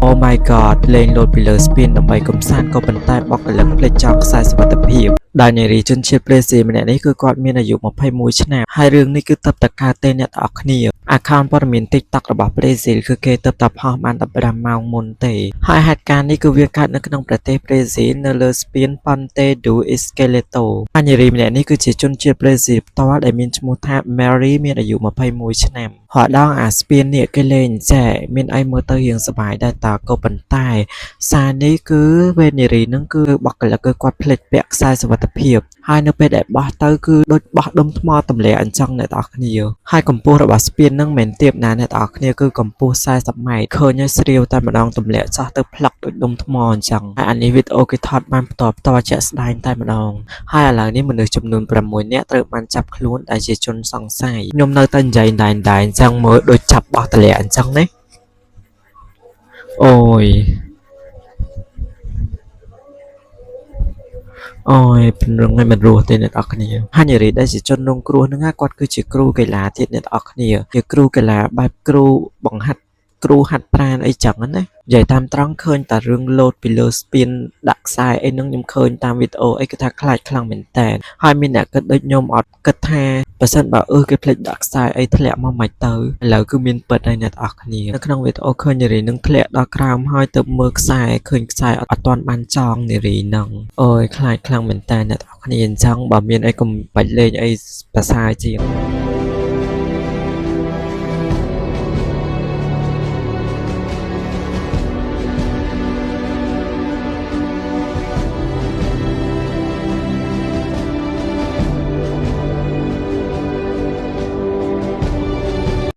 Oh my god លេងលោតពីលើ spin ដើម្បីកំសាន្តក៏ប៉ុន្តែបោះកលឹកភ្លេចចោលខ្សែសុវត្ថិភាពដែលនារីជនជាតិប្រេស៊ីម្នាក់នេះគឺគាត់មានអាយុ21ឆ្នាំហើយរឿងនេះគឺទៅតែកើតទេអ្នកទាំងអស់គ្នា account ព័ត៌មាន TikTok របស់ប្រេស៊ីលគឺគេទៅតែផុសបាន15ម៉ោងមុនទេហើយហេតុការណ៍នេះគឺវាកើតនៅក្នុងប្រទេសប្រេស៊ីលនៅលើ spin Ponte do Esqueleto ហើយនារីម្នាក់នេះគឺជាជនជាតិប្រេស៊ីលផ្ទាល់ដែលមានឈ្មោះថា Mary មានអាយុ21ឆ្នាំហើយដល់អា spin នេះគេលេងចែមានអីមើលទៅរៀងសប្បាយដែរតើក៏ប៉ុន្តែសារនេះគឺវេនារីនឹងគឺបោះកលឹកគឺគាត់ភ្លេចពាក់ខ្សែសុវត្ថិភាពហើយនៅពេលដែលបោះទៅគឺដូចបោះដុំថ្មទម្លាក់អញ្ចឹងអ្នកនរគ្នាហើយកម្ពស់របស់ spin នឹងមិនទាបណាអ្នកនរគ្នាគឺកម្ពស់40ម៉ែត្រឃើញហើយស្រាវតែម្ដងទម្លាក់ចោះទៅផ្លឹកដូចដុំថ្មអញ្ចឹងហើយអានេះវីដេអូគេថតបានផ្ទាល់ជាក់ស្ដែងតែម្ដងហើយឥឡូវនេះមនុស្សចំនួន6នាក់ត្រូវបានចាប់ខ្លួនដែលជាជនសង្ស័យខ្ញុំនៅតែនិយាយដែរអញ្ចឹងមើលដូចចាប់បោះទម្លាក់អញ្ចឹងណាអូយអូយព្រឹងឲ្យមិនរស់ទេអ្នកនរគ្នាហើយនារីដែលជាជនរងគ្រោះហ្នឹងគាត់គឺជាគ្រូកីឡាទៀតអ្នកនរគ្នាជាគ្រូកីឡាបែបគ្រូបង្ហាត់គ្រូហាត់ប្រាណអីចឹងណានិយាយតាមត្រង់ឃើញតែរឿងលោតពីលើ spin ដាក់ខ្សែអីហ្នឹងខ្ញុំឃើញតាមវីដេអូអីគេថាខ្លាចខ្លាំងមែនតើហើយមានអ្នកគិតដូចខ្ញុំអត់គិតថាបើសិនបើគេភ្លេចដាក់ខ្សែអីធ្លាក់មកមិនទៅឥឡូវគឺមានពិតហើយអ្នកនរគ្នានៅក្នុងវីដេអូឃើញនារីនឹងធ្លាក់ដល់ក្រោមហើយទៅមើលខ្សែឃើញខ្សែអត់ទាន់បានចងនារីនឹងអូយខ្លាចខ្លាំងមែនតើអ្នកនរគ្នាអញ្ចឹងបើមានអីកុំបាច់លេងអីប្រសើរជាង